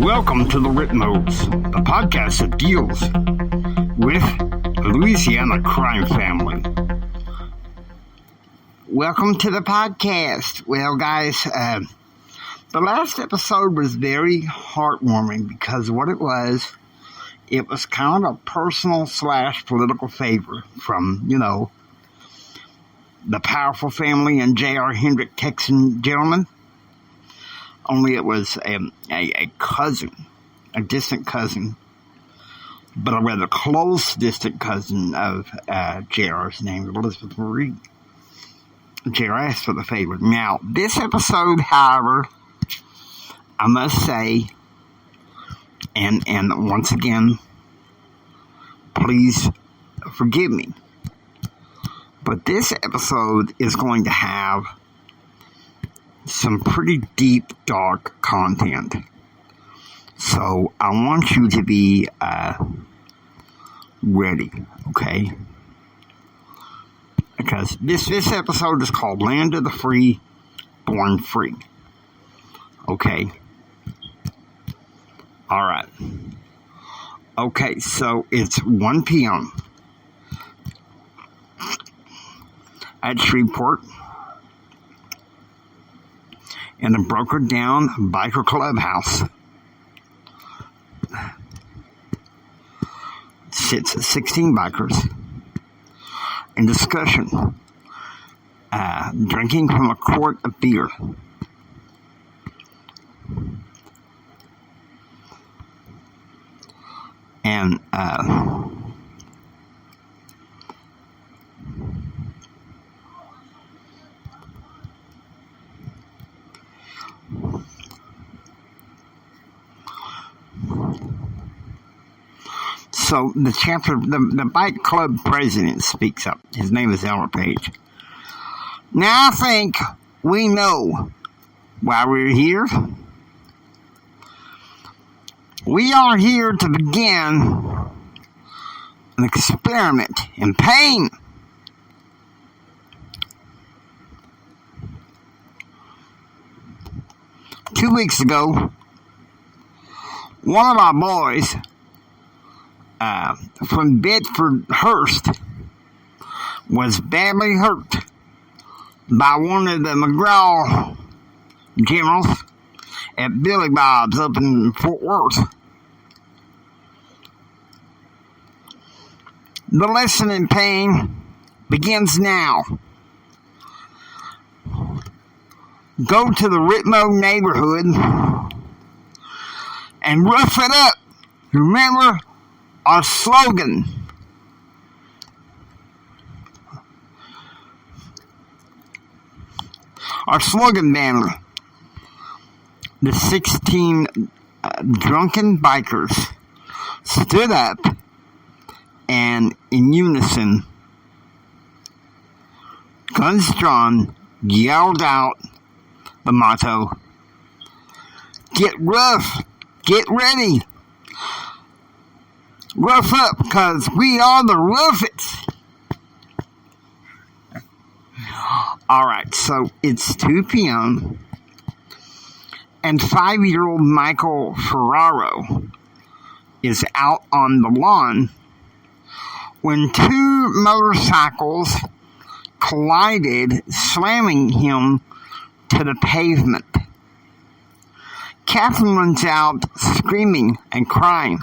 Welcome to the Ritmos, the podcast that deals with the Louisiana crime family. Welcome to the podcast. Well, guys, the last episode was very heartwarming because what it was kind of a personal / political favor from, the powerful family and J.R. Hendrick Texan gentleman. Only it was a cousin, a distant cousin, but a rather close distant cousin of J.R.'s name, Elizabeth Marie. J.R. asked for the favor. Now, this episode, however, I must say, and once again, please forgive me, but this episode is going to have some pretty deep, dark content. So I want you to be ready, okay? Because this episode is called Land of the Free, Born Free. Okay? Alright. Okay, so it's 1 p.m. at Shreveport, in a brokered down biker clubhouse. Sits 16 bikers in discussion, drinking from a quart of beer. And so the bike club president speaks up. His name is Elmer Page. Now I think we know why we're here. We are here to begin an experiment in pain. Two weeks ago, one of our boys from Bedford-Hurst was badly hurt by one of the McGraw generals at Billy Bob's up in Fort Worth. The lesson in pain begins now. Go to the Ritmo neighborhood and rough it up. Remember our slogan. Our slogan banner. The 16 drunken bikers stood up and in unison, guns drawn, yelled out the motto, "Get rough, get ready. Rough up, because we are the roughest." Alright, so it's 2 p.m. and 5-year-old Michael Ferraro is out on the lawn when 2 motorcycles collided, slamming him to the pavement. Catherine runs out screaming and crying.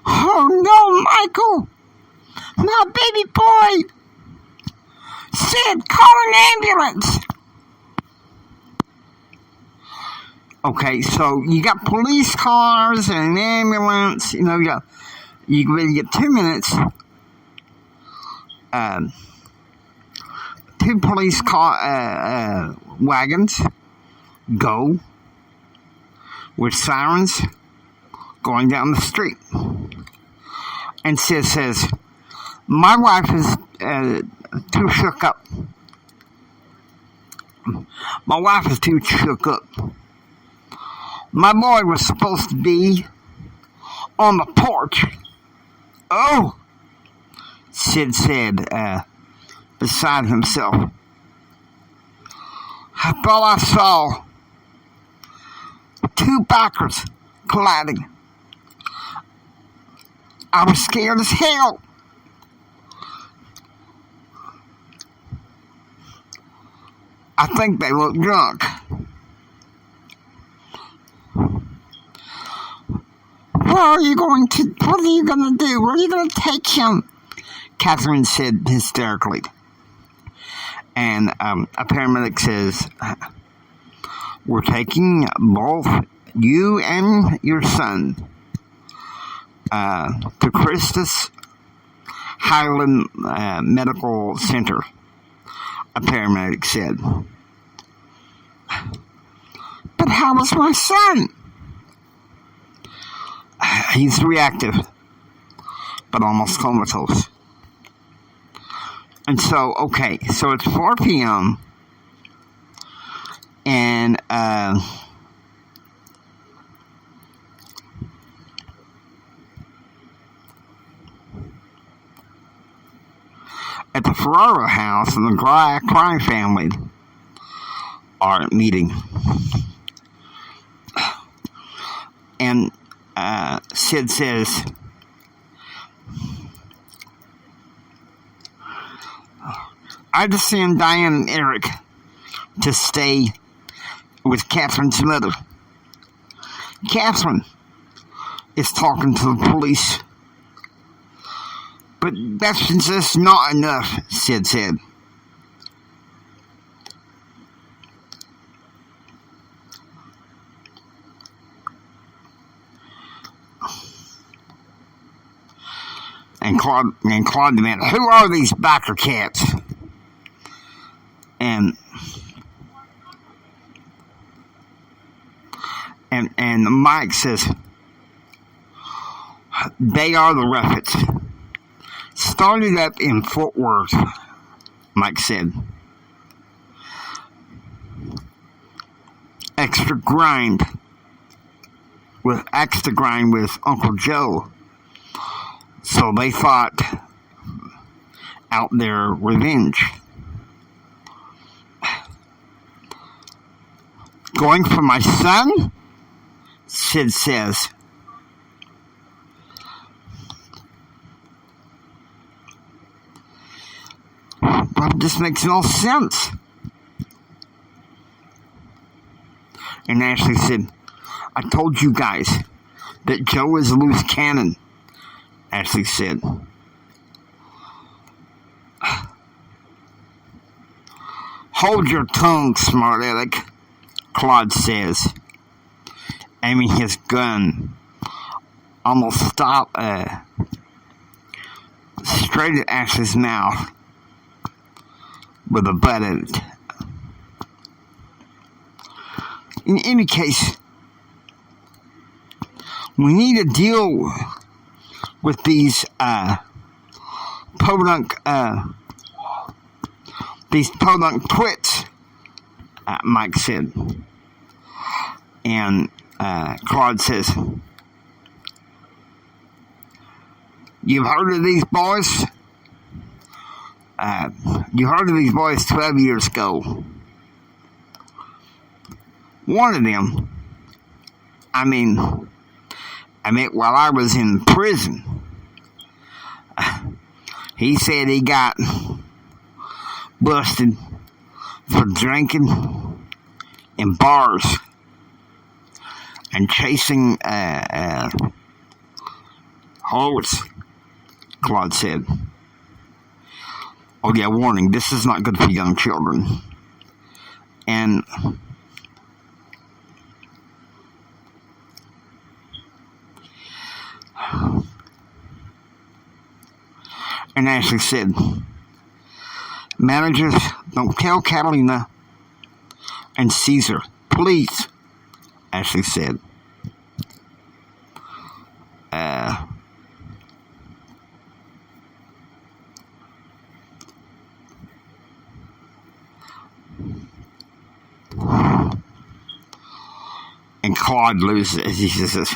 "Oh no, Michael! My baby boy! Sid, call an ambulance!" Okay, so you got police cars and an ambulance. You really get 2 minutes. 2 police car wagons go with sirens going down the street. And Sid says, "My wife is too shook up. My wife is too shook up. My boy was supposed to be on the porch." "Oh," Sid said, beside himself. "I thought I saw 2 bikers colliding. I was scared as hell. I think they look drunk. What are you going to do? Where are you going to take him? Catherine said hysterically. And a paramedic says, we're taking both you and your son to Christus Highland Medical Center, a paramedic said. But how was my son? He's reactive, but almost comatose. And so, okay, so it's 4 p.m. and at the Ferraro house, and the crime family are meeting. And Sid says, I just sent Diane and Eric to stay with Catherine's mother. Catherine is talking to the police. But that's just not enough, Sid said. And Claude demanded, who are these biker cats? And Mike says, they are the Ruffets. Started up in Fort Worth, Mike said. Extra grind with Uncle Joe. So they thought out their revenge. Going for my son? Sid says. Well, this makes no sense. And Ashley said, I told you guys that Joe is a loose cannon. Ashley said. Hold your tongue, smart aleck, Claude says, aiming his gun almost straight at Ashley's mouth with a butt in it. In any case, we need to deal with these podunk twits, Mike said. And Claude says, you've heard of these boys? You heard of these boys 12 years ago. One of them, while I was in prison, he said he got busted for drinking in bars and chasing hoes, Claude said. Oh yeah, warning, this is not good for young children. And Ashley said, managers, don't tell Catalina and Caesar, please, Ashley said. And Claude loses. He says,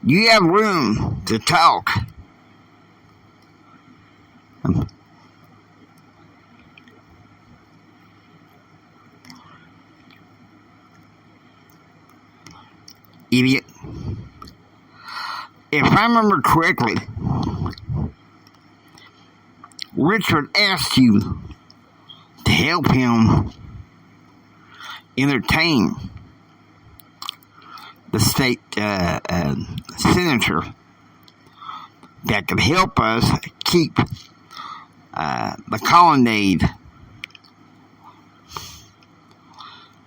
you have room to talk. idiot. If I remember correctly, Richard asked you to help him entertain the state senator that could help us keep the colonnade.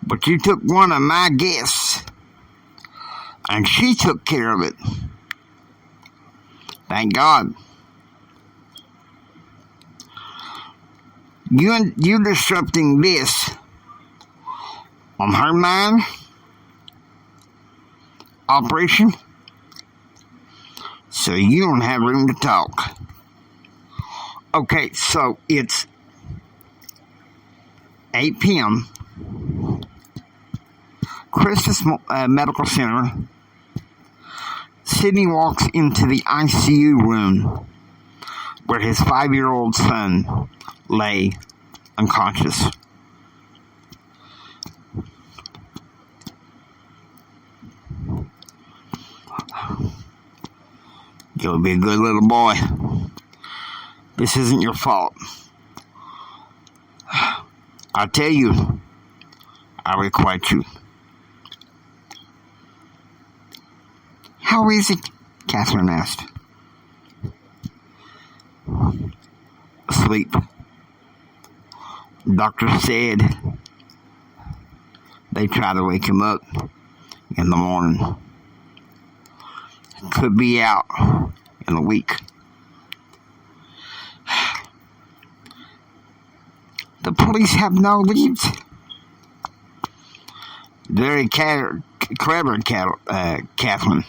But you took one of my guests, and she took care of it. Thank God. You disrupting this on her mind operation, so you don't have room to talk. Okay, so it's 8 p.m. Christus Medical Center. Sidney walks into the ICU room where his 5-year-old son lay unconscious. You'll be a good little boy. This isn't your fault. I tell you, I requite you. How is it? Catherine asked. Asleep. Doctor said they try to wake him up in the morning. Could be out in a week. The police have no leads. Very clever, Catherine.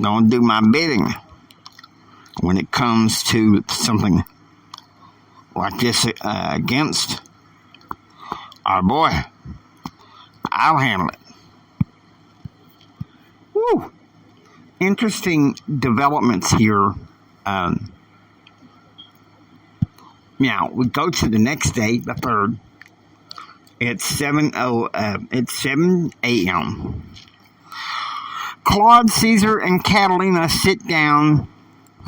Don't do my bidding when it comes to something like this against our boy. I'll handle it. Woo! Interesting developments here. Now we go to the next day, the 3rd. It's 7 a.m. Claude, Caesar, and Catalina sit down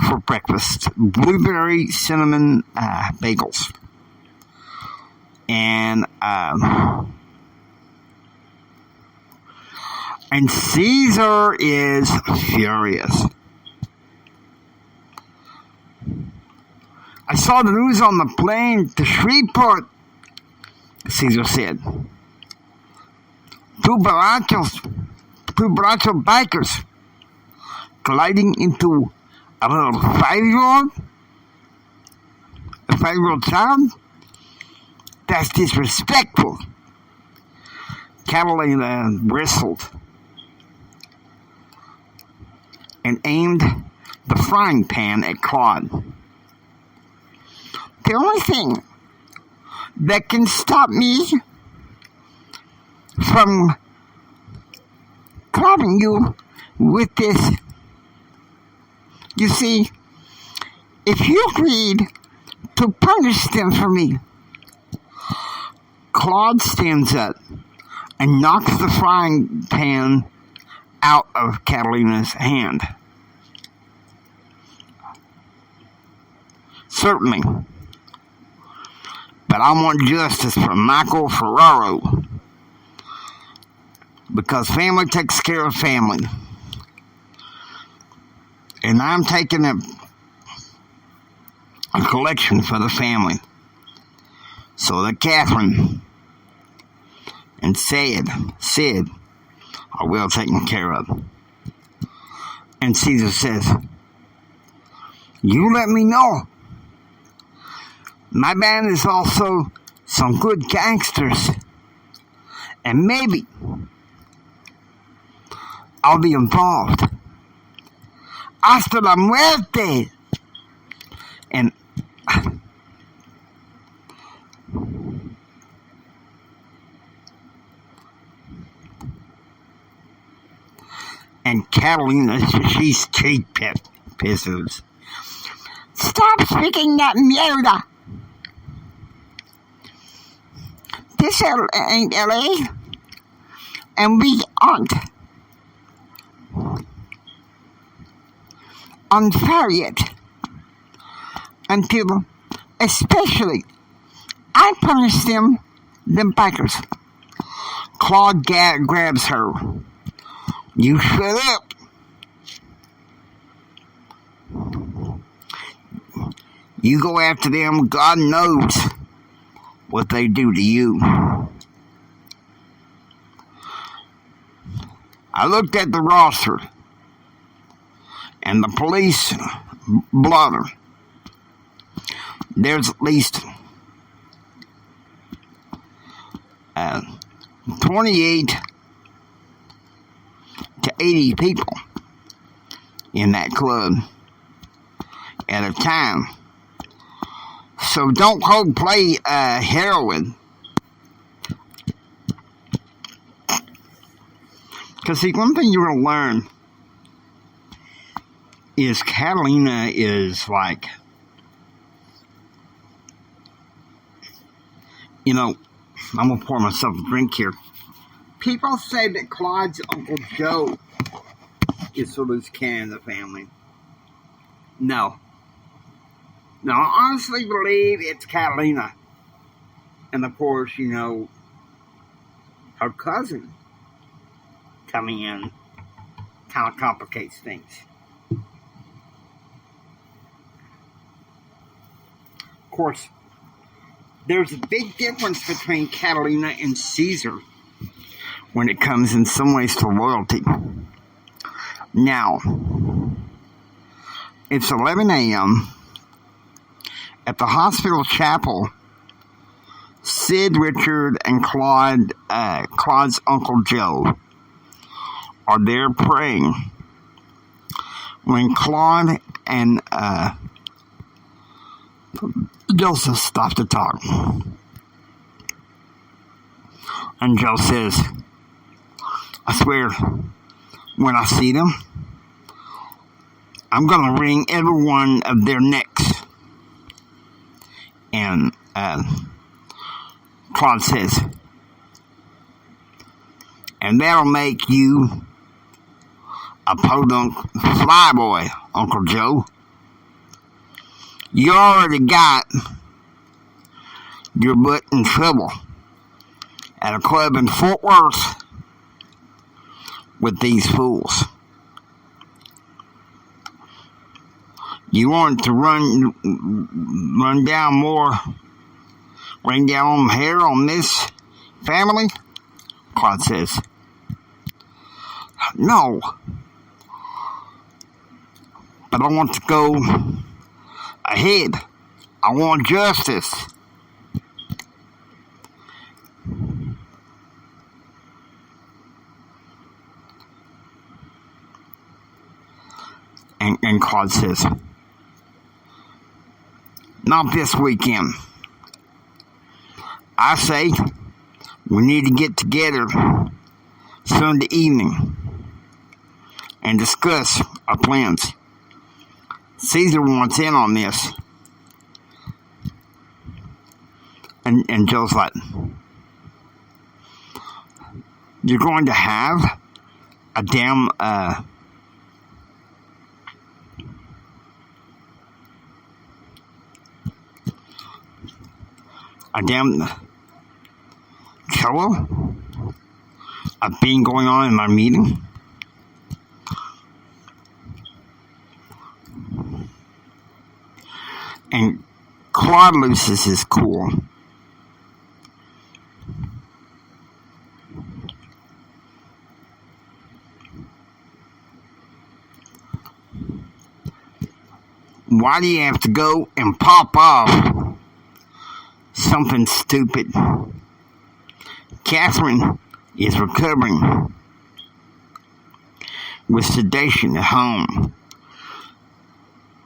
for breakfast. Blueberry cinnamon bagels. And Caesar is furious. I saw the news on the plane to Shreveport, Caesar said. Two Baracho bikers colliding into a little 5-year-old child? That's disrespectful. Catalina bristled and aimed the frying pan at Claude. The only thing that can stop me from clobbing you with this, you see, if you agreed to punish them for me. Claude stands up and knocks the frying pan out of Catalina's hand. Certainly. But I want justice for Michael Ferraro. Because family takes care of family. And I'm taking a collection for the family. So that Catherine and Sid are well taken care of. And Caesar says, you let me know. My band is also some good gangsters. And maybe I'll be involved. Hasta la muerte. And Catalina, she's pisses. Stop speaking that mierda. This ain't LA. And we aren't on fire yet until, especially, I punish them bikers. Claude grabs her. You shut up. You go after them, God knows what they do to you. I looked at the roster and the police blotter. There's at least 28 to 80 people in that club at a time. So don't go play heroin. Because see, one thing you're going to learn is Catalina is like, you know, I'm going to pour myself a drink here. People say that Claude's Uncle Joe is the loose cannon in the family. No. No, I honestly believe it's Catalina. And of course, you know, her cousin coming in kind of complicates things. Of course, there's a big difference between Catalina and Caesar when it comes in some ways to loyalty. Now, it's 11 a.m. At the hospital chapel. Sid, Richard, and Claude's Uncle Joe are there praying when Claude and Joseph stop to talk. And Joe says, I swear, when I see them, I'm going to wring every one of their necks. And Claude says, and that'll make you a podunk flyboy, Uncle Joe. You already got your butt in trouble at a club in Fort Worth with these fools. You want to run down more, rain down hair on this family? Claude says, no. But I want to go ahead. I want justice. And Claude says, not this weekend. I say we need to get together Sunday evening and discuss our plans. Caesar wants in on this. And Joe's like, you're going to have a damn cello, a thing going on in our meeting. And Claude loses his cool. Why do you have to go and pop off something stupid? Catherine is recovering with sedation at home.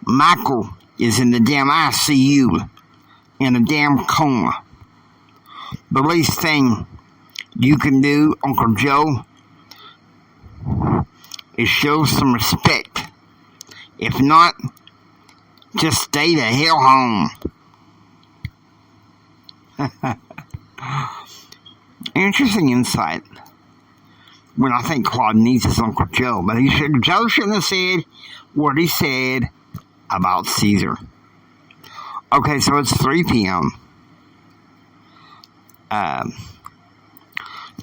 Michael is in the damn ICU in a damn coma. The least thing you can do, Uncle Joe, is show some respect. If not, just stay the hell home. Interesting insight. when I think Claude needs his Uncle Joe. But Joe shouldn't have said what he said about Caesar. Okay, so it's 3 p.m.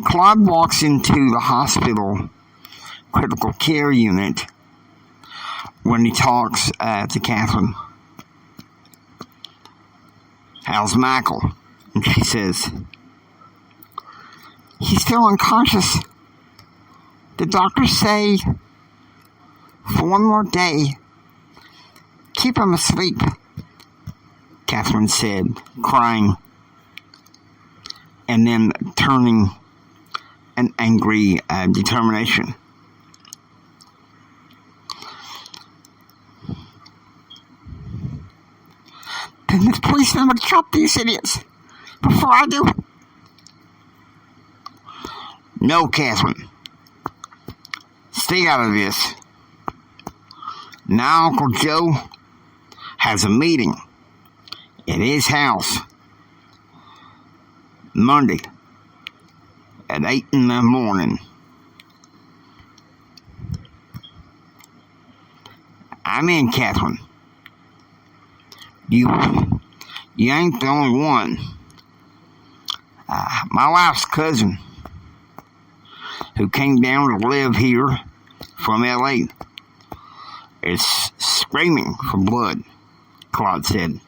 Claude walks into the hospital critical care unit when he talks to Catherine. "How's Michael?" And she says, "He's still unconscious. The doctors say for one more day, keep him asleep," Catherine said, crying, and then turning an angry determination. "Then the policeman would drop these idiots before I do." "No, Catherine. Stay out of this. Now Uncle Joe has a meeting at his house Monday at 8 in the morning. I'm in, Catherine. You ain't the only one. My wife's cousin, who came down to live here from L.A., is screaming for blood," Claude said.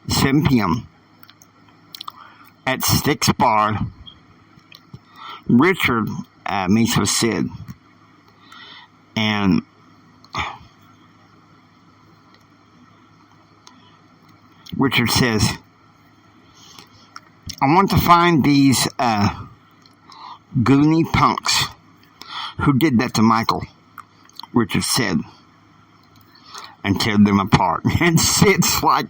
7 p.m. at Stick's Bar, Richard meets with Sid. And Richard says, "I want to find these goony punks who did that to Michael," Richard said, "and tear them apart." And Sid's like,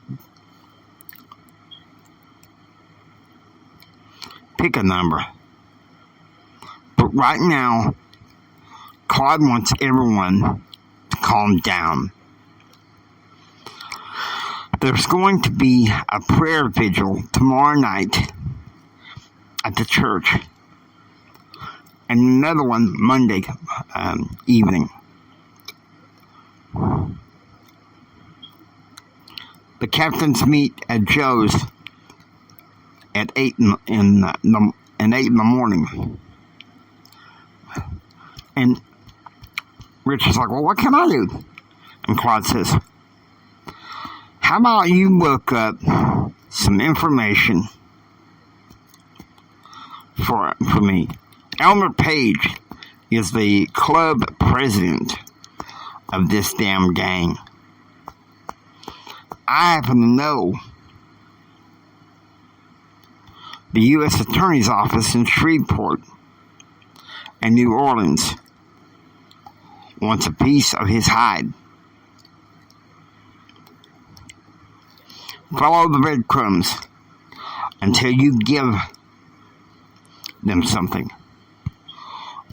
"Pick a number. But right now, Claude wants everyone to calm down. There's going to be a prayer vigil tomorrow night at the church, and another one Monday evening. The captains meet at Joe's at 8 in the morning." And Richard's like, "Well, what can I do?" And Claude says, "How about you look up some information for me? Elmer Page is the club president of this damn gang. I happen to know the U.S. Attorney's Office in Shreveport and New Orleans wants a piece of his hide. Follow the breadcrumbs until you give them something."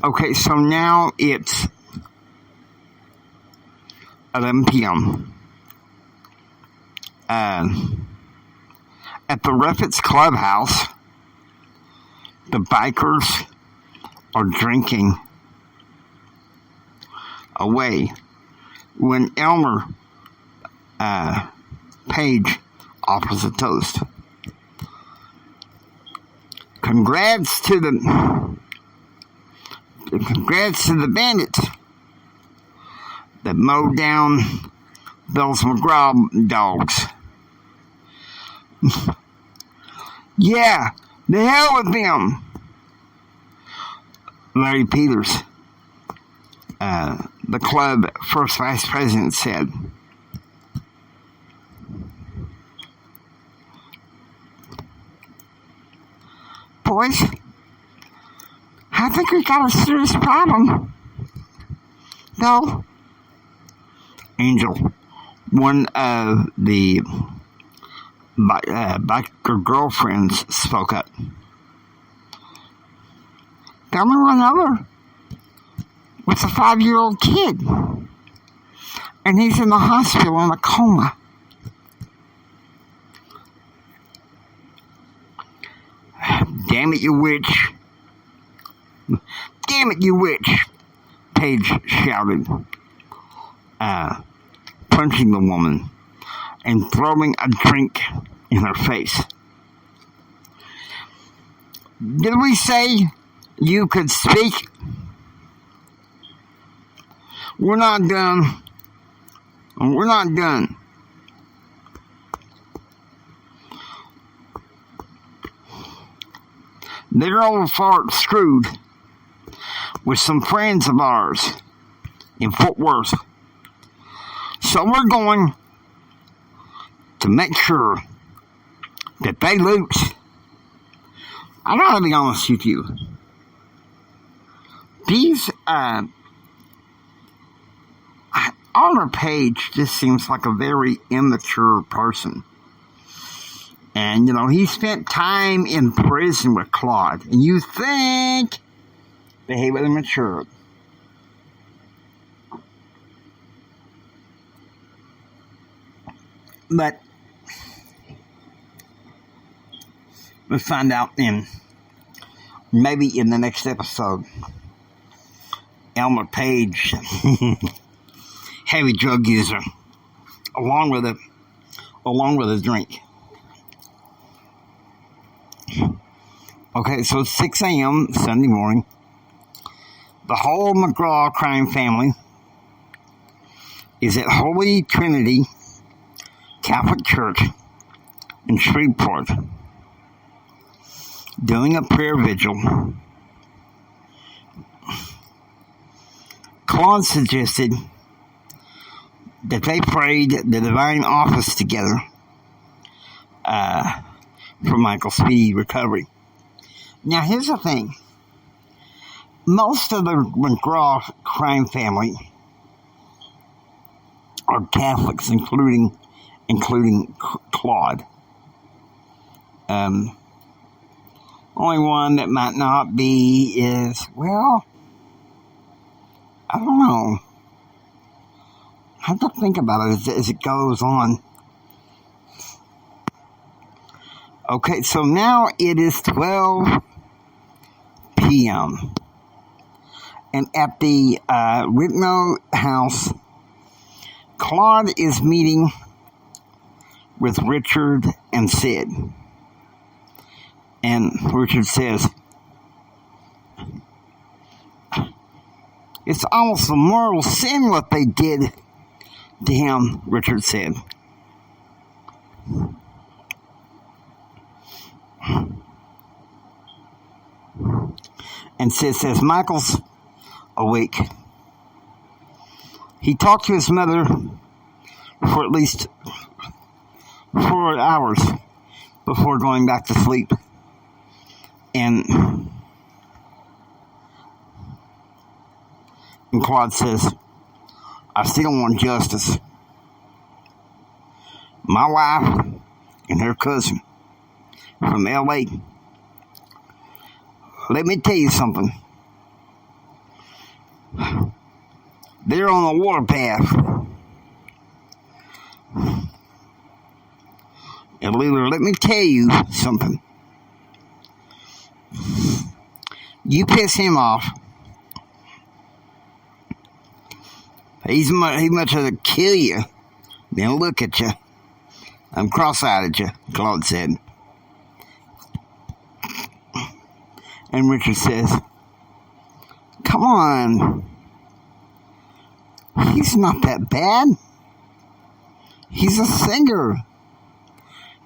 Okay, so now it's 11 p.m. At the Ruffets Clubhouse, the bikers are drinking away when Elmer Page offers a toast. Congrats to the bandits that mowed down those McGraw dogs. Yeah, the hell with them. Larry Peters, the club first vice president, said. "Boys, I think we got a serious problem." "No." Angel, one of the biker girlfriends, spoke up. "Thelma run over with a 5-year-old kid, and he's in the hospital in a coma." "Damn it, you witch," Damn it, you witch! Paige shouted, punching the woman and throwing a drink in her face. Did we say you could speak? We're not done. We're not done. They're all fart screwed with some friends of ours in Fort Worth. So we're going to make sure that they lose. I gotta be honest with you. These, Honor Page just seems like a very immature person. And, you know, he spent time in prison with Claude. And you think that he would have matured. But we'll find out maybe in the next episode. Elmer Page, heavy drug user, along with a drink. Okay, so it's 6 a.m. Sunday morning. The whole McGraw crime family is at Holy Trinity Catholic Church in Shreveport doing a prayer vigil. Claude suggested that they prayed the divine office together for Michael's speedy recovery. Now, here's the thing. Most of the McGraw crime family are Catholics, including Claude. Only one that might not be is, well, I don't know. I have to think about it as it goes on. Okay, so now it is 12 p.m. And at the Whitnall house, Claude is meeting with Richard and Sid. And Richard says, it's almost a mortal sin what they did to him, Richard said. And Sid says, Michael's awake. He talked to his mother for at least 4 hours before going back to sleep. And Claude says, I still want justice. My wife and her cousin from L.A. Let me tell you something. They're on the warpath. And let me tell you something. You piss him off, he much rather kill you than look at you. I'm cross-eyed at you, Claude said. And Richard says, come on. He's not that bad. He's a singer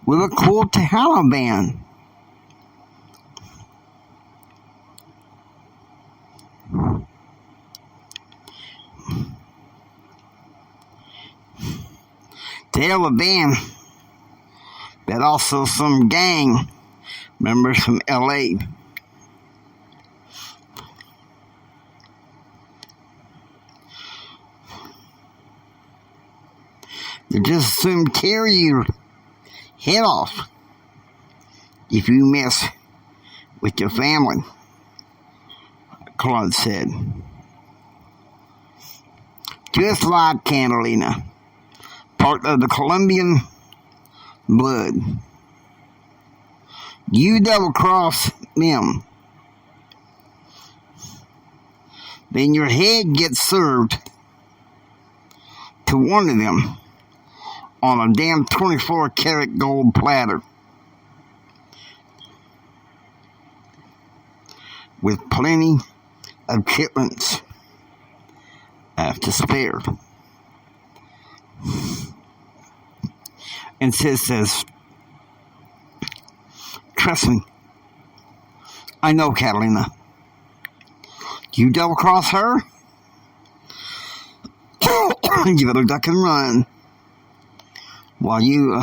with a cool Tejano band. Tell a band that also some gang members from L.A. They just soon tear your head off if you mess with your family, Claude said. Just like Catalina, part of the Colombian blood. You double-cross them. then your head gets served to one of them on a damn 24-karat gold platter with plenty of chitlins to spare. And says, trust me, I know Catalina. You double-cross her, you better duck and run while you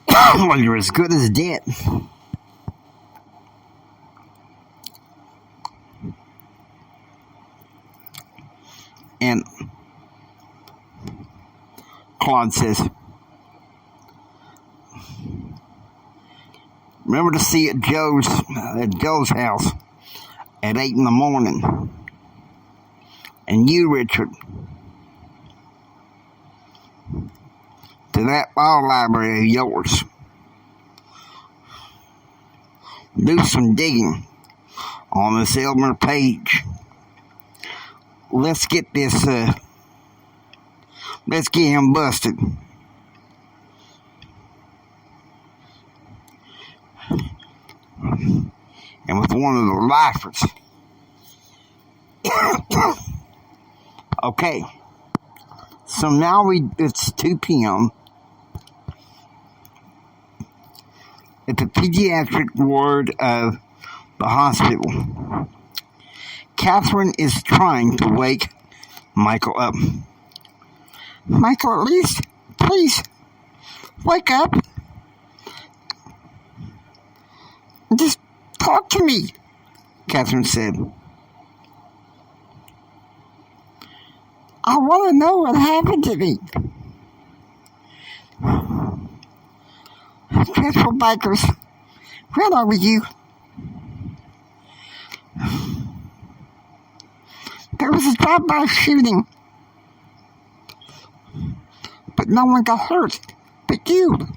while you're as good as dead. And Claude says, remember to see at Joe's house at 8 in the morning. And you, Richard, to that law library of yours. Do some digging on this Elmer page. Let's get this, let's get him busted. And with one of the lifers. Okay. So now it's 2 p.m. at the pediatric ward of the hospital. Catherine is trying to wake Michael up. Michael, at least, please, wake up. Just talk to me, Catherine said. I want to know what happened to me. Dreadful bikers ran over you. There was a drive-by shooting, but no one got hurt but you.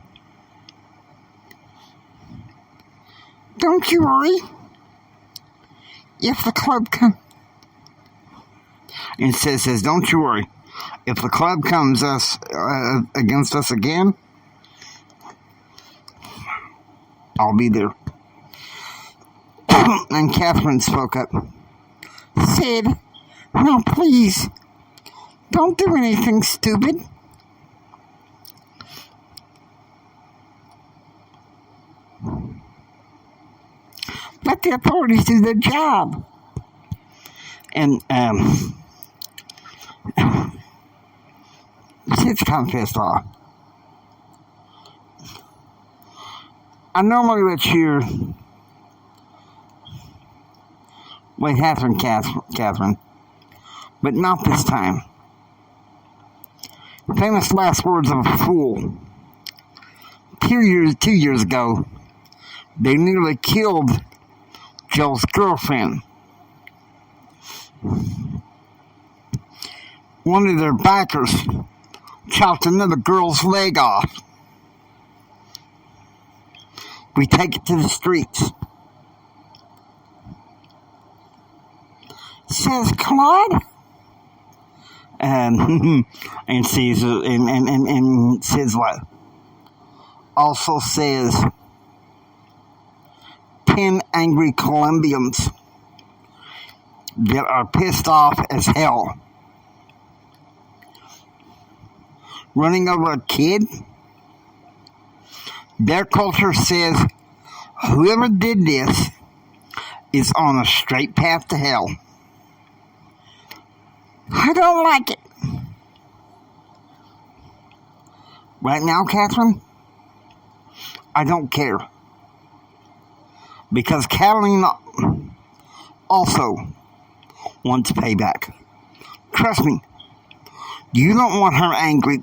Don't you worry. If the club comes, and says, don't you worry. If the club comes against us again, I'll be there. And Catherine spoke up. Sid, no, please, don't do anything stupid. Let the authorities do their job. And, Sid's kind of pissed off. I normally let cheer with Catherine, but not this time. Famous last words of a fool. 2 years ago, they nearly killed Joe's girlfriend. One of their backers chopped another girl's leg off. We take it to the streets. Says Claude. And Caesar and says what? Also says 10 angry Colombians that are pissed off as hell. Running over a kid. Their culture says whoever did this is on a straight path to hell. I don't like it. Right now, Catherine, I don't care. Because Catalina also wants payback. Trust me, you don't want her angry.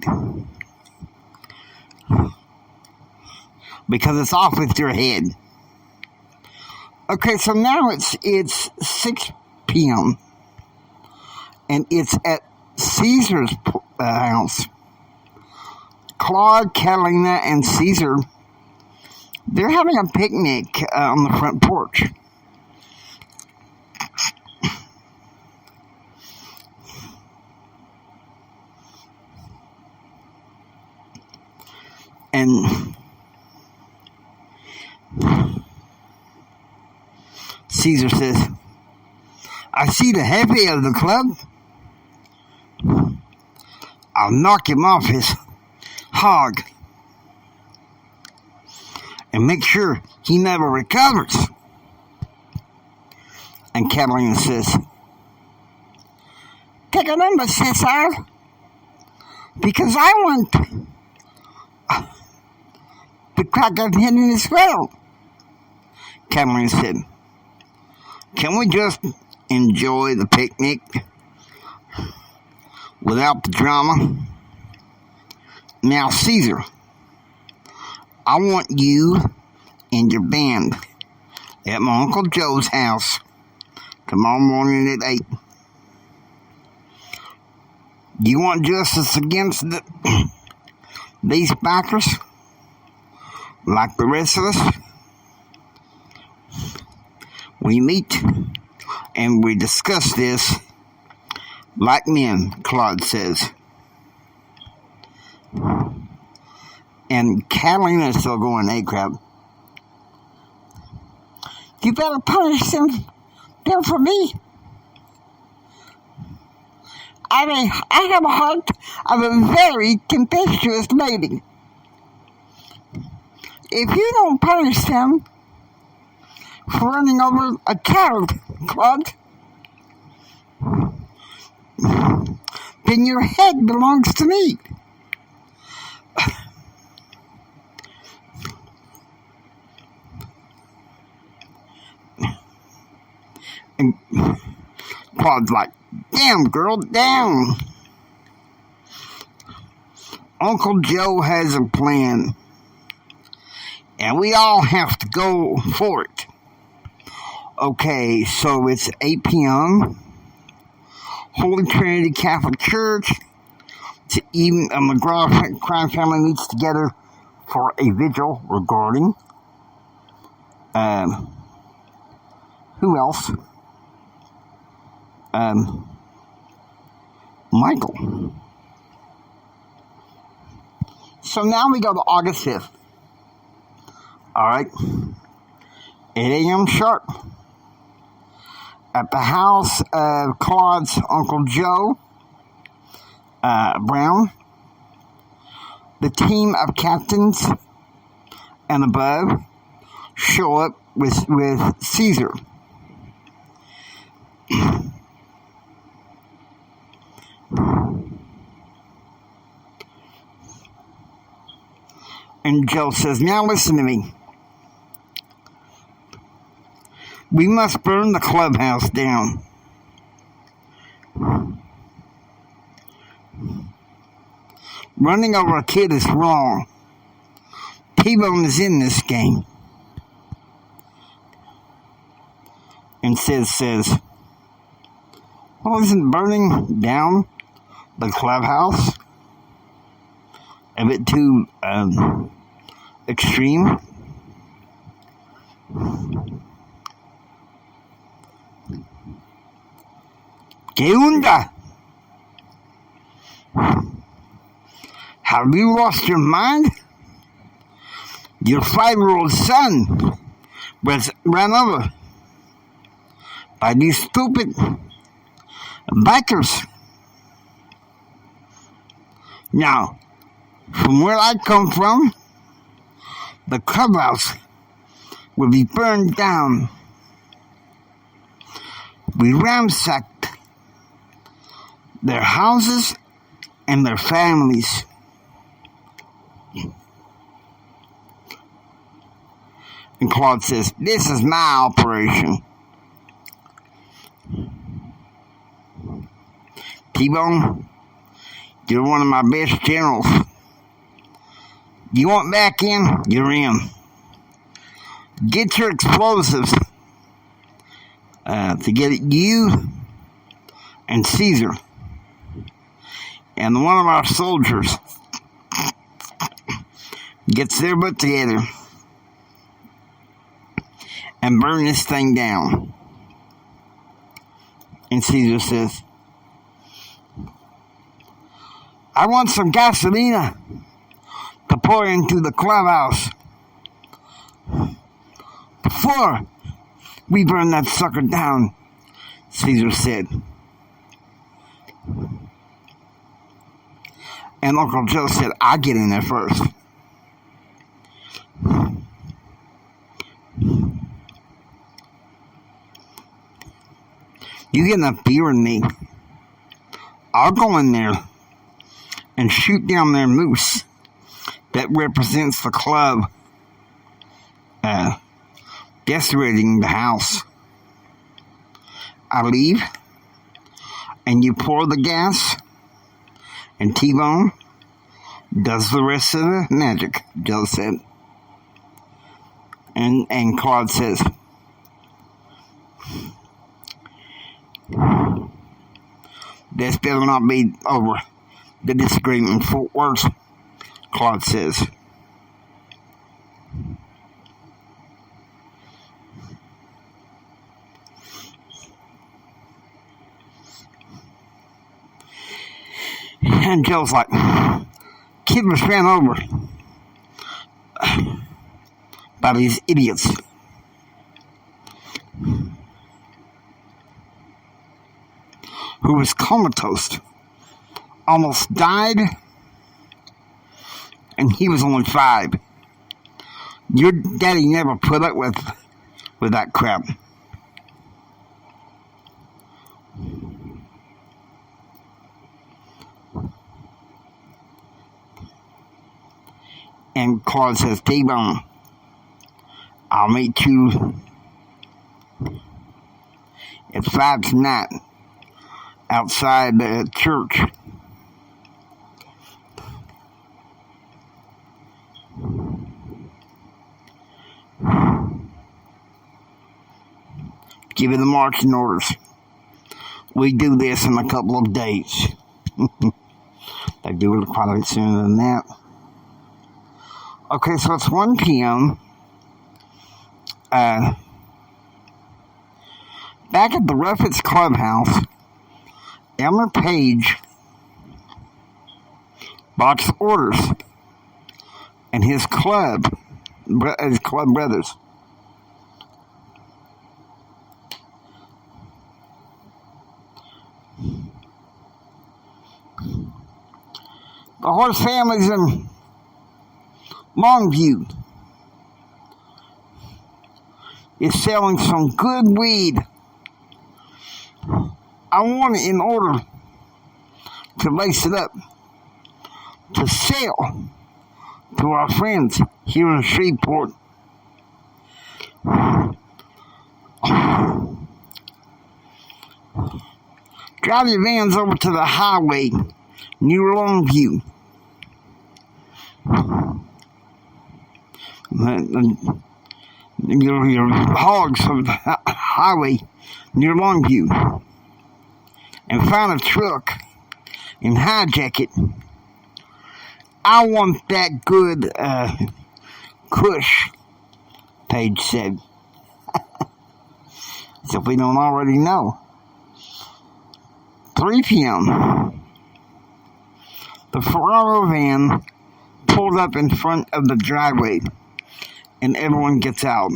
Because it's off with your head. Okay, so now it's 6 p.m. And it's at Caesar's house. Claude, Catalina, and Caesar They're having a picnic on the front porch. And Caesar says, I see the heavy of the club. I'll knock him off his hog and make sure he never recovers. And Catalina says, take a number, Cesar, because I want the crack of him in his throat. Catalina said, can we just enjoy the picnic without the drama? Now, Caesar, I want you and your band at my Uncle Joe's house tomorrow morning at 8. You want justice against these backers like the rest of us? We meet and we discuss this like men, Claude says. And Catalina is still going, hey, crap. You better punish them for me. I have a heart of a very tempestuous lady. If you don't punish them for running over a child, Claude, then your head belongs to me. And Claude's like, damn, girl, damn. Uncle Joe has a plan, and we all have to go for it. Okay, so it's 8 p.m. Holy Trinity Catholic Church. Even a McGraw crime family meets together for a vigil regarding who else? Michael. So now we go to August 5th. Alright. 8 a.m. sharp. At the house of Claude's Uncle Joe Brown, the team of captains and above show up with Caesar. And Joe says, now listen to me. We must burn the clubhouse down. Running over a kid is wrong. T-Bone is in this game. And says, well, isn't burning down the clubhouse a bit too extreme? ¿Qué onda? Have you lost your mind? Your 5-year-old son was run over by these stupid bikers. Now, from where I come from, the clubhouse will be burned down. We ransacked their houses and their families. And Claude says, this is my operation. T-Bone, you're one of my best generals. You want back in? You're in. Get your explosives to get at you and Caesar. And one of our soldiers gets their butt together and burn this thing down. And Caesar says, I want some gasolina to pour into the clubhouse before we burn that sucker down, Caesar said. And Uncle Joe said, I'll get in there first. You get enough beer in me, I'll go in there and shoot down their moose that represents the club decorating the house. I leave, and you pour the gas, and T-Bone does the rest of the magic, Joe said. And Claude says, this better not be over the disagreement in Fort Worth, Claude says. And Joe's like, kid was ran over by these idiots. Who was comatose, almost died, and he was only 5. Your daddy never put up with that crap. And Claude says, T-Bone, I'll meet you at 5 tonight outside the church. Give you the marching orders. We do this in a couple of days. They do it probably sooner than that. Okay, so it's 1 p.m. Back at the Ruffets Clubhouse, Elmer Page boxed orders, and his club brothers the horse families in Longview is selling some good weed. I want it in order to lace it up to sell to our friends here in Shreveport. Drive your vans over to the highway near Longview. Your hogs from the highway near Longview, and find a truck and hijack it. I want that good Kush, Page said. So if we don't already know. 3 p.m. The Ferraro van pulled up in front of the driveway, and everyone gets out.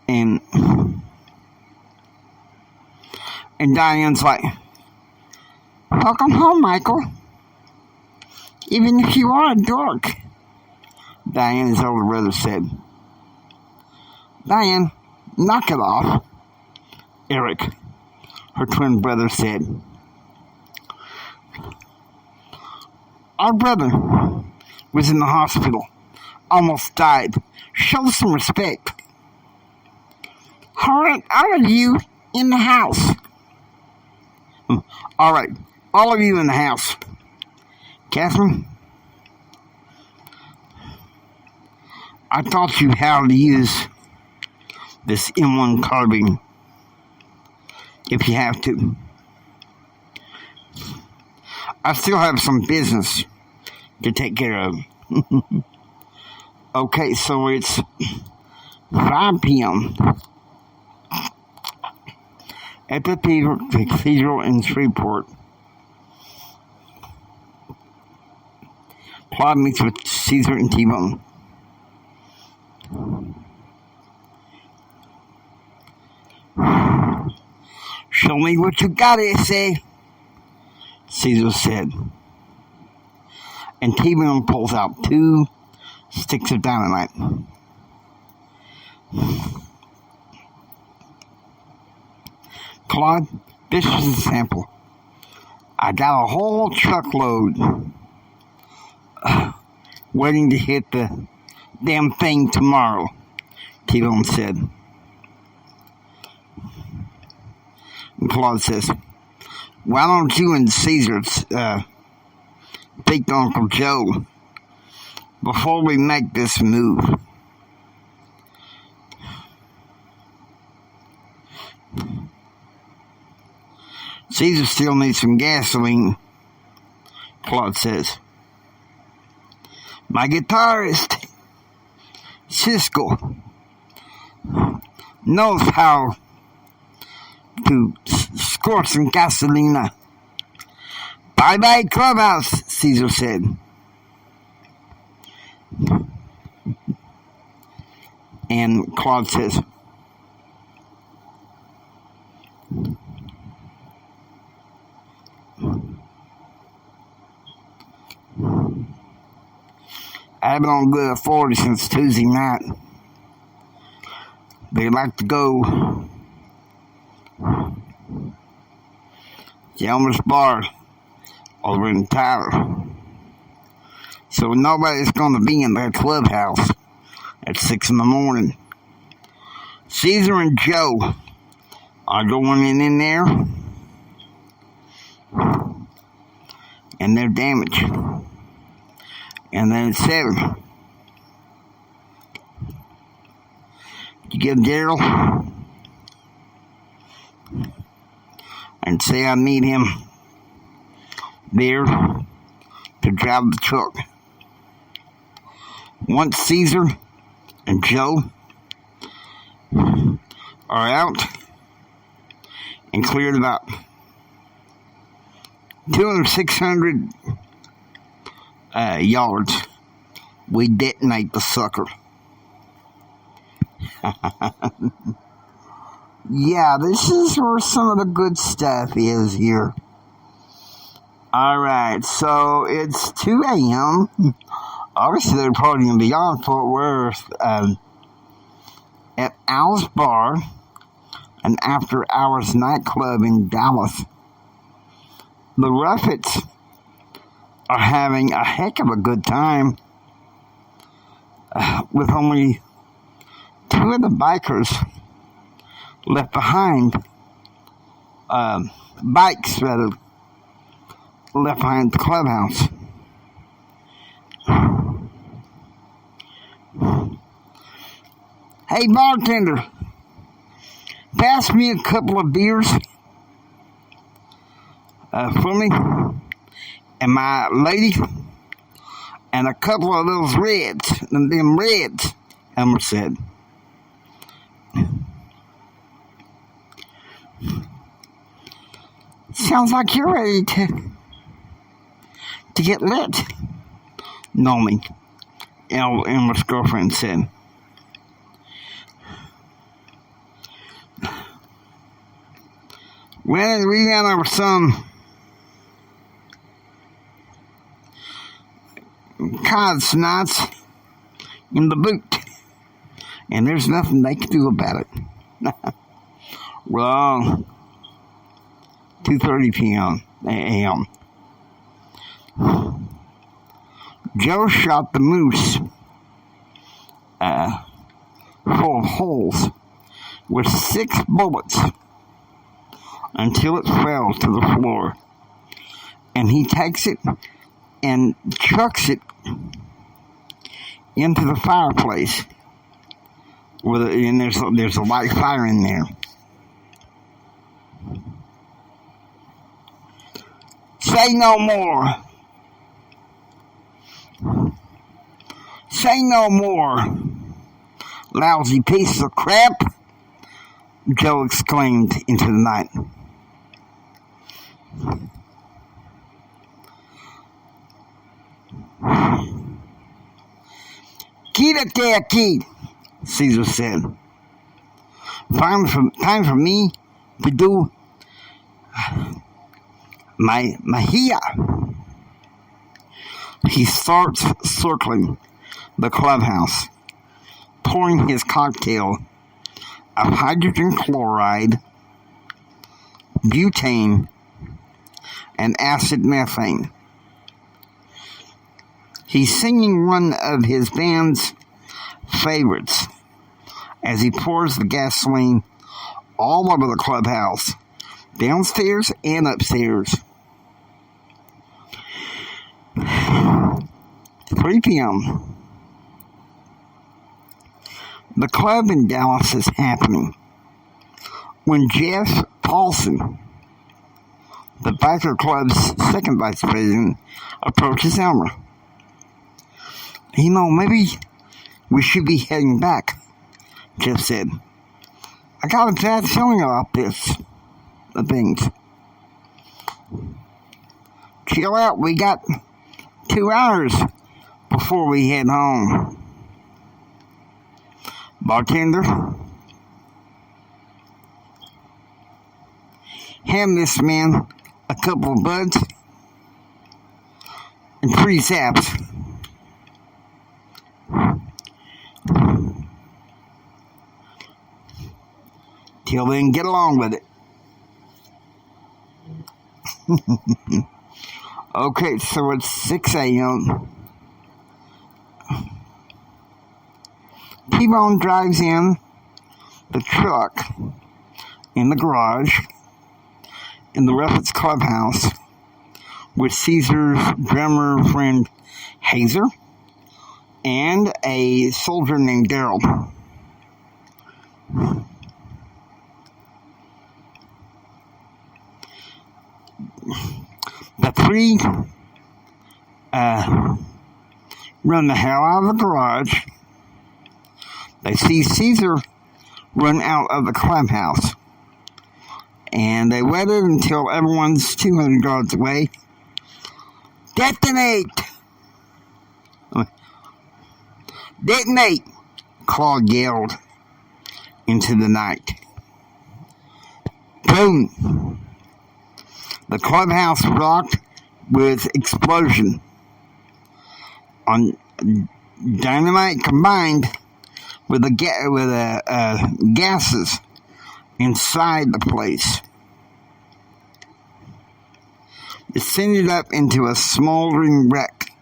And Diane's like, welcome home, Michael. Even if you are a dork, Diane's older brother said. Diane, knock it off, Eric, her twin brother, said. Our brother was in the hospital, almost died. Show some respect. All right, all of you in the house. All right, all of you in the house. Catherine, I taught you how to use this M1 carbine if you have to. I still have some business to take care of. Okay, so it's 5 p.m. at the cathedral in Shreveport. Claude meets with Caesar and T-Bone. Show me what you got, say, Caesar said. And T-Bone pulls out 2 sticks of dynamite. Claude, this is a sample. I got a whole truckload waiting to hit the damn thing tomorrow, T-Bone said. And Claude says, why don't you and Caesar speak to Uncle Joe before we make this move? Caesar still needs some gasoline, Claude says. My guitarist, Cisco, knows how to score some gasolina. Bye-bye, clubhouse, Caesar said. And Claude says, I've been on good authority since Tuesday night. They like to go to Elmer's Bar over in Tyler. So nobody's going to be in that clubhouse at 6 in the morning. Caesar and Joe are going in there, and they're damaged. And then at 7, you give Daryl and say I need him there to drive the truck. Once Caesar and Joe are out and cleared about 600 yards, we detonate the sucker. Yeah, this is where some of the good stuff is here. Alright, so it's 2 a.m. Obviously, they're partying beyond Fort Worth at Al's Bar, an after-hours nightclub in Dallas. The Ruffets are having a heck of a good time with only 2 of the bikers left behind, bikes rather, left behind the clubhouse. Hey, bartender, pass me a couple of beers for me and my lady, and a couple of those reds, them reds, Elmer said. Sounds like you're ready to get lit, Nomi, Elmer's girlfriend said. Well, we got over some cod's knots in the boot, and there's nothing they can do about it. Wrong. 2:30 p.m. a.m. Joe shot the moose full of holes with 6 bullets until it fell to the floor. And he takes it and chucks it into the fireplace. And there's a light fire in there. Say no more. Say no more. Lousy piece of crap, Joe exclaimed into the night. Quítate aquí, Caesar said. Time for me to do my mahia. He starts circling the clubhouse, pouring his cocktail of hydrogen chloride, butane, and acid methane. He's singing one of his band's favorites as he pours the gasoline all over the clubhouse, downstairs and upstairs. 3 p.m. The club in Dallas is happening when Jeff Paulson, the biker club's second vice president, approaches Elmer. Maybe we should be heading back, Jeff said. I got a bad feeling about the things. Chill out, we got 2 hours before we head home. Bartender, hand this man a couple of buds and 3 saps. Till then, get along with it. Okay, so it's 6 a.m. T-Bone drives in the truck in the garage in the Rapids clubhouse with Caesar's drummer friend Hazer and a soldier named Daryl. The 3 run the hell out of the garage. They see Caesar run out of the clubhouse, and they waited until everyone's 200 yards away. Detonate! Detonate! Claude yelled into the night. Boom! The clubhouse rocked with explosion. On dynamite combined with the gases inside the place. It sended up into a smoldering wreck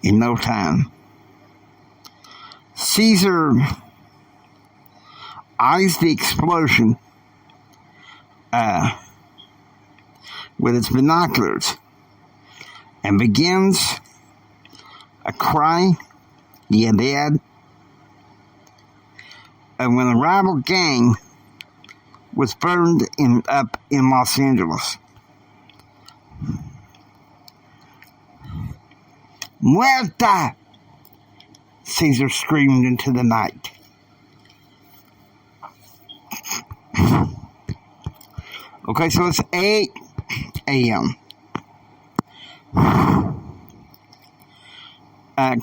in no time. Caesar eyes the explosion with its binoculars and begins a cry, yeah, Dad. And when a rival gang was burned up in Los Angeles. Muerta! Caesar screamed into the night. Okay, so it's 8 a.m.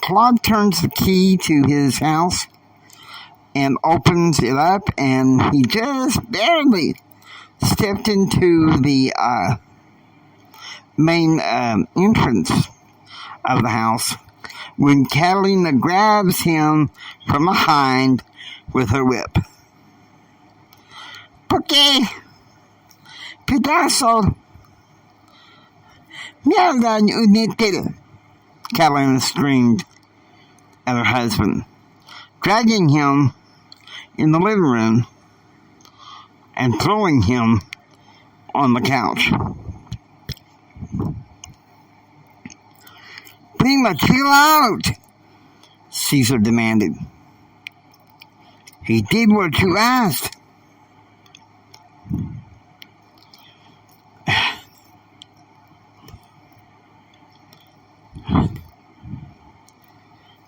Claude turns the key to his house and opens it up, and he just barely stepped into the main entrance of the house when Catalina grabs him from behind with her whip. "Porque pedazo mierda inútil," Catalina screamed at her husband, dragging him in the living room and throwing him on the couch. "Prima, chill out," Caesar demanded. "He did what you asked."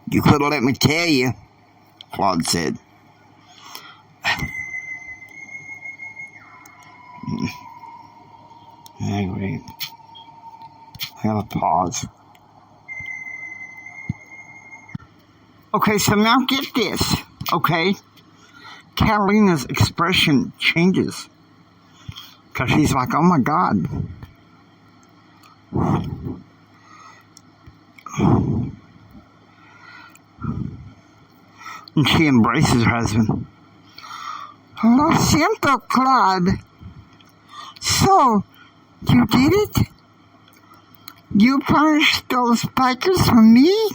"You could have let me tell you," Claude said. have a pause. Okay, so now get this, okay? Catalina's expression changes. Because she's like, oh my God. And she embraces her husband. Lo siento, Claude. So, you did it? You punished those bikers for me?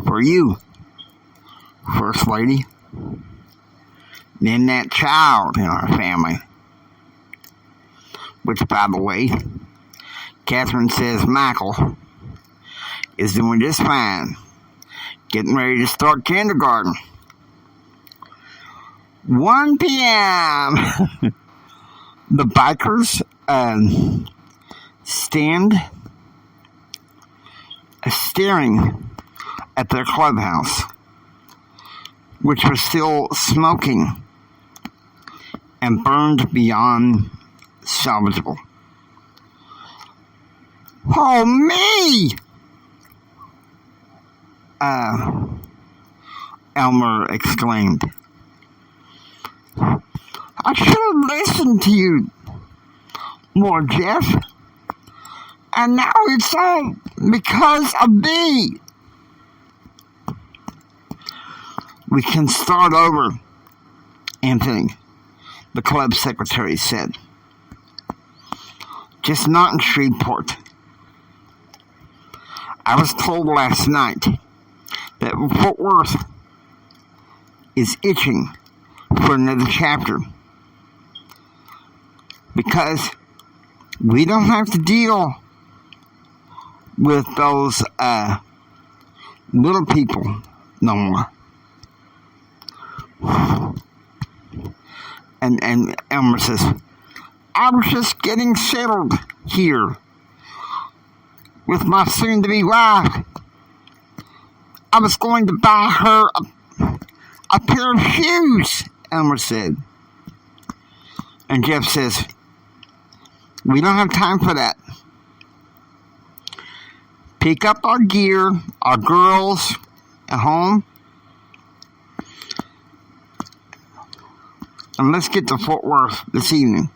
For you, First Lady. And that child in our family. Which, by the way, Catherine says Michael is doing just fine. Getting ready to start kindergarten. 1 p.m. The bikers stand staring at their clubhouse, which was still smoking and burned beyond salvageable. Oh, me! Elmer exclaimed. I should have listened to you more, Jeff. And now it's all because of me. We can start over, Anthony, the club secretary said. Just not in Shreveport. I was told last night that Fort Worth is itching for another chapter because we don't have to deal with those little people no more. And Elmer says, I was just getting settled here with my soon-to-be wife. I was going to buy her a pair of shoes, Elmer said. And Jeff says, we don't have time for that. Pick up our gear, our girls at home, and let's get to Fort Worth this evening.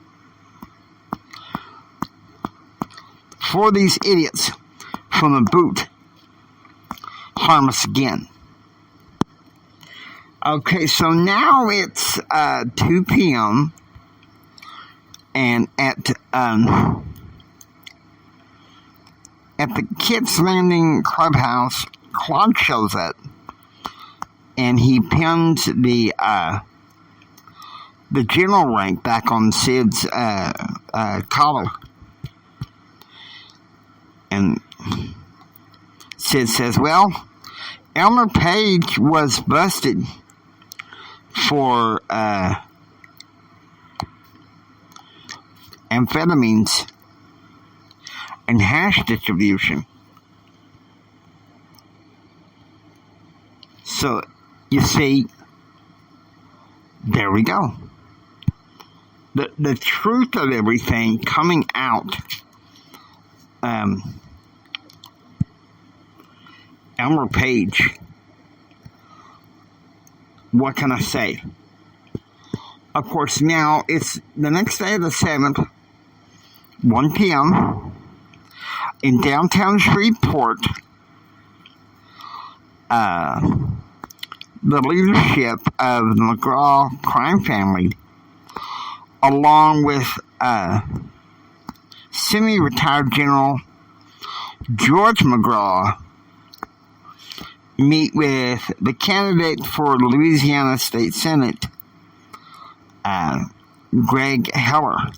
Before these idiots from the boot harm us again. Okay, so now it's 2 p.m. and at the Kids Landing clubhouse, Claude shows up, and he pins the general rank back on Sid's collar. And Sid says, well, Elmer Page was busted for amphetamines and hash distribution. So, you see, there we go. The truth of everything coming out. Elmer Page. What can I say? Of course, now it's the next day of the 7th, 1 p.m. in downtown Shreveport. The leadership of the McGraw crime family, along with semi-retired General George McGraw, meet with the candidate for Louisiana State Senate, Greg Heller.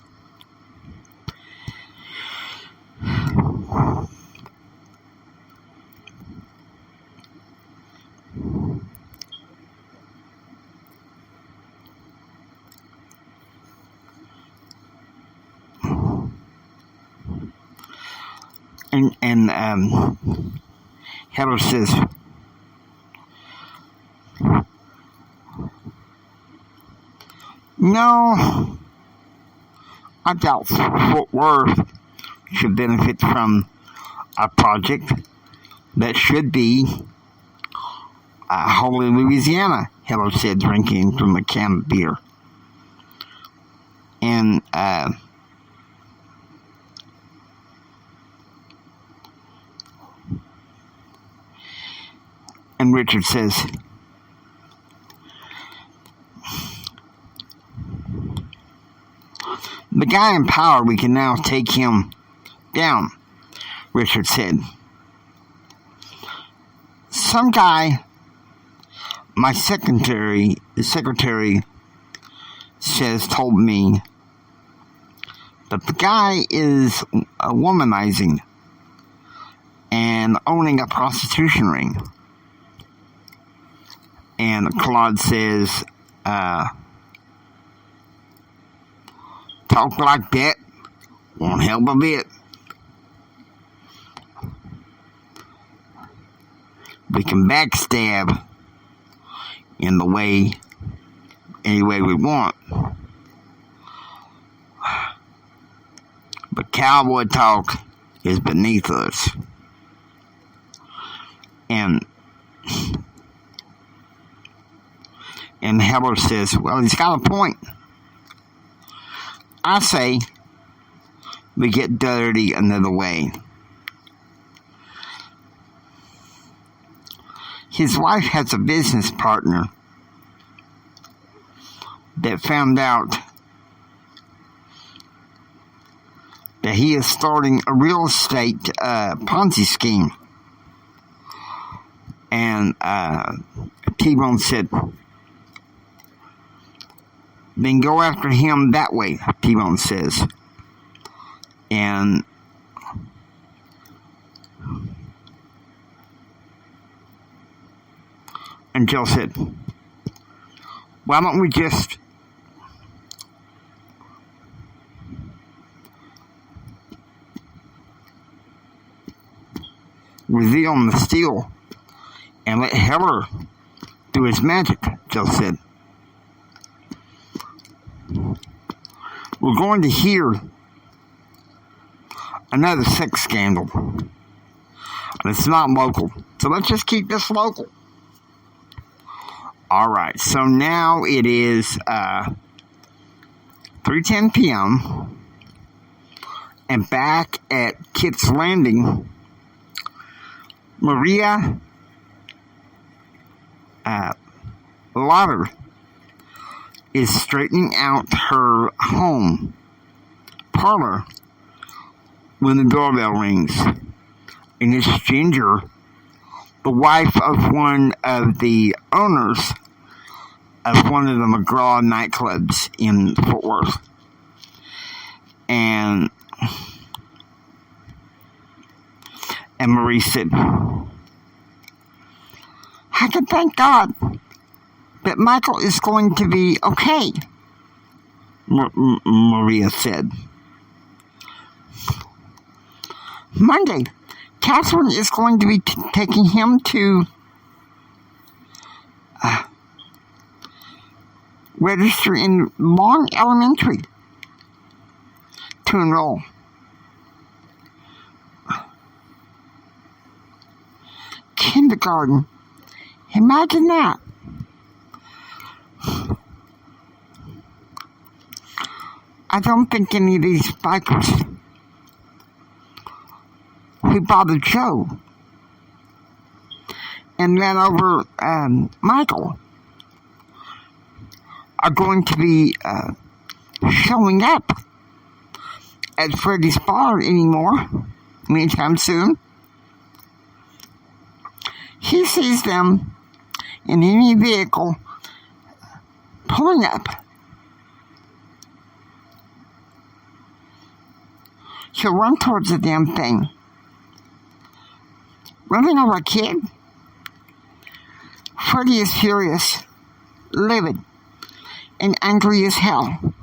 And Heller says, no, I doubt Fort Worth should benefit from a project that should be Holy Louisiana, Heller said, drinking from a can of beer. And Richard says, the guy in power, we can now take him down, Richard said. Some guy, my secretary says, told me that the guy is womanizing and owning a prostitution ring. And Claude says, talk like that won't help a bit. We can backstab in the way, any way we want. But cowboy talk is beneath us. And Heller says, well, he's got a point. I say we get dirty another way. His wife has a business partner that found out that he is starting a real estate Ponzi scheme. And T-Bone said, then go after him that way, T-Bone says. And Jill said, why don't we just reveal the steal and let Heller do his magic, Jill said. We're going to hear another sex scandal. And it's not local. So let's just keep this local. Alright, so now it is 3:10 p.m. And back at Kit's Landing, Maria Lauder is straightening out her home parlor when the doorbell rings. And it's Ginger, the wife of one of the owners of one of the McGraw nightclubs in Fort Worth. And Marie said, I can thank God that Michael is going to be okay, Maria said. Monday, Catherine is going to be taking him to register in Long Elementary to enroll. Kindergarten. Imagine that. I don't think any of these bikers who bothered Joe and ran over Michael are going to be showing up at Freddy's Bar anymore anytime soon. He sees them in any vehicle pulling up. He'll run towards the damn thing. Running over a kid? Freddy is furious, livid, and angry as hell.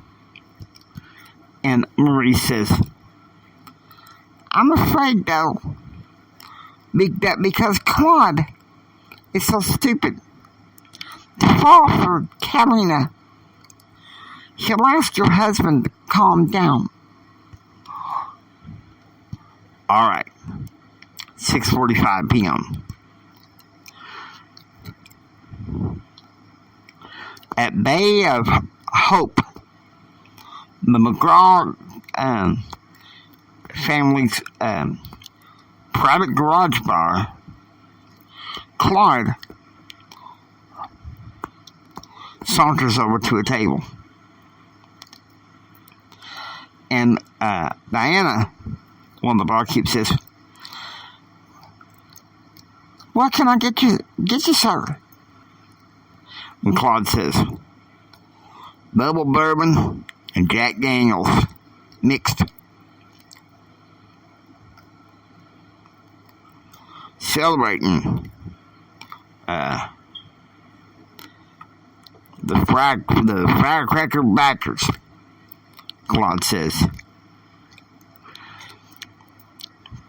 And Marie says, I'm afraid, though, that because Claude is so stupid to fall for Catalina, he'll ask your husband calm down. All right. 6:45 p.m. At Bay of Hope, the McGraw family's private garage bar, Claude saunters over to a table. And Diana, one of the barkeeps, says, "What can I get you, sir?" And Claude says, "Double bourbon and Jack Daniels mixed." Celebrating the firecracker backers, Claude says.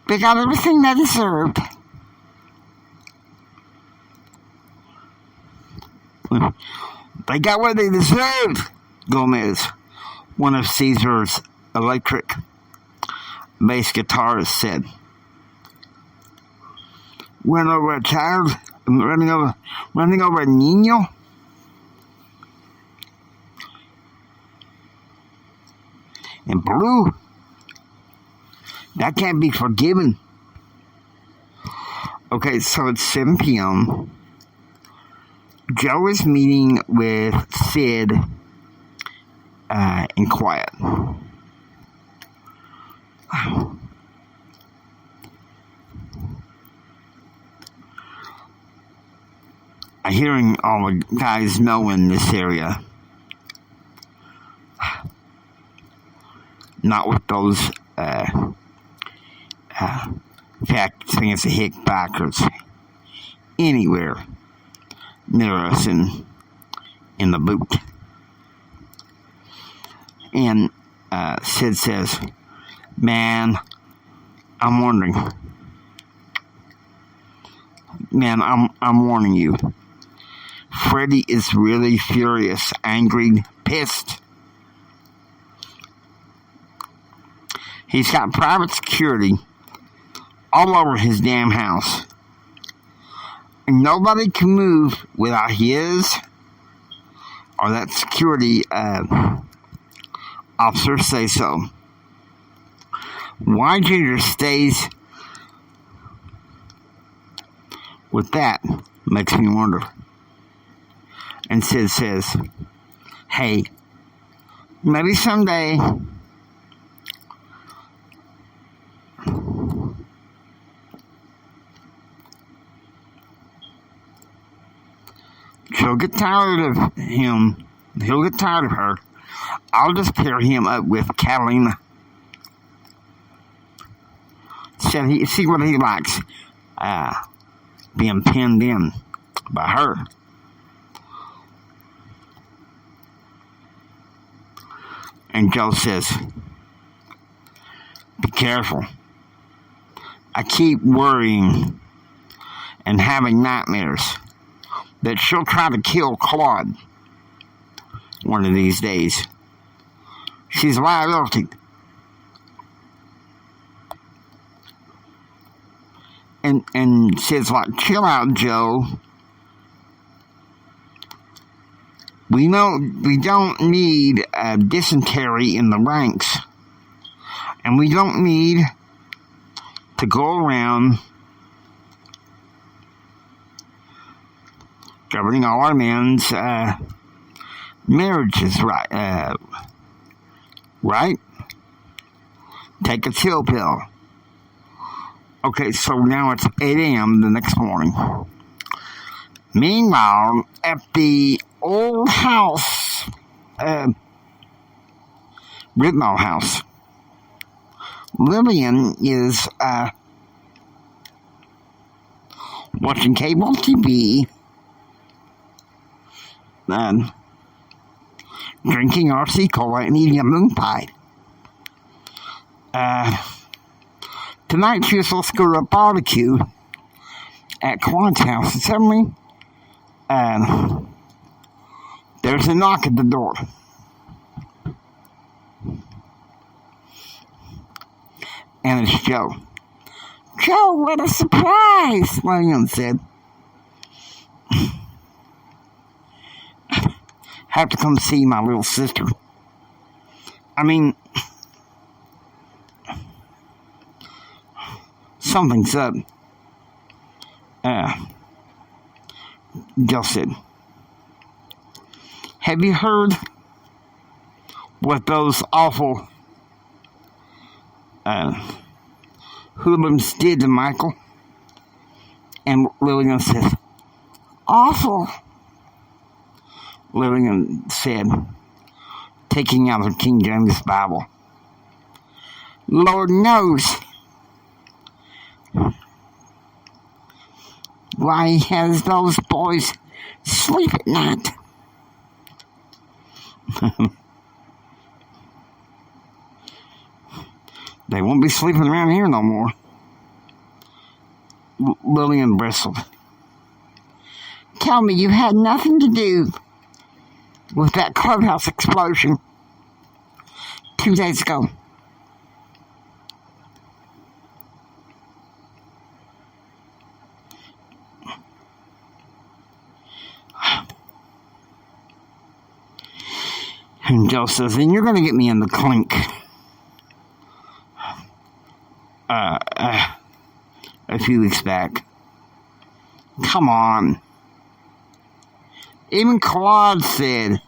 "They got everything they deserved." "They got what they deserved," Gomez, one of Caesar's electric bass guitarists, said. "Run over a child? Running over a niño?" And Blue, that can't be forgiven. Okay, so it's 7 p.m. Joe is meeting with Sid in quiet. I'm hearing all the guys know in this area. Not with those fancy hick backers anywhere near us in the boot. And Sid says, "Man, I'm wondering. Man, I'm warning you. Freddie is really furious, angry, pissed. He's got private security all over his damn house. And nobody can move without his or that security officer say so. Why Ginger stays with that makes me wonder." And Sid says, "Hey, maybe someday she'll get tired of him. He'll get tired of her. I'll just pair him up with Catalina. See what he likes. Being pinned in by her." And Joe says, "Be careful. I keep worrying and having nightmares that she'll try to kill Claude one of these days. She's a liability." And Sid's like, "Chill out, Joe. We don't need dysentery in the ranks. And we don't need to go around governing all our men's marriages, right? Right? Take a chill pill." Okay, so now it's 8 a.m. the next morning. Meanwhile, at the old house, Ritmo house, Lillian is watching cable TV, drinking RC Cola and eating a moon pie. Tonight she was supposed to go to a barbecue at Quan's house, and suddenly there's a knock at the door. And it's Joe. Joe, what a surprise, Lillian said. Have to come see my little sister. I mean, something's up. Joe said, have you heard what those awful hoodlums did to Michael? And Lillian says, awful, Lillian said, taking out her King James Bible. Lord knows why he has those boys sleep at night. They won't be sleeping around here no more. Lillian bristled. Tell me you had nothing to do with that clubhouse explosion 2 days ago. And Joe says, and you're going to get me in the clink. A few weeks back. Come on. Even Claude said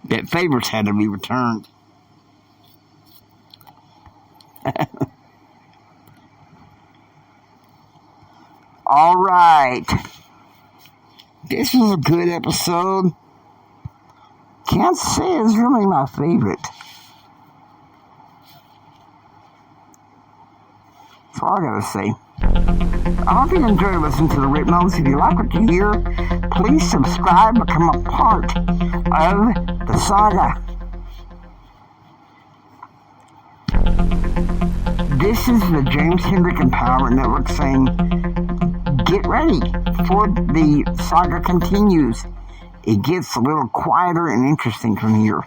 that favors had to be returned. All right. This was a good episode. Can't say it's really my favorite. That's all I gotta say. I hope you enjoy listening to the Rip Notes. If you like what you hear, please subscribe, become a part of the saga. This is the James Hendrick Empowerment Network saying, get ready for the saga continues. It gets a little quieter and interesting from here.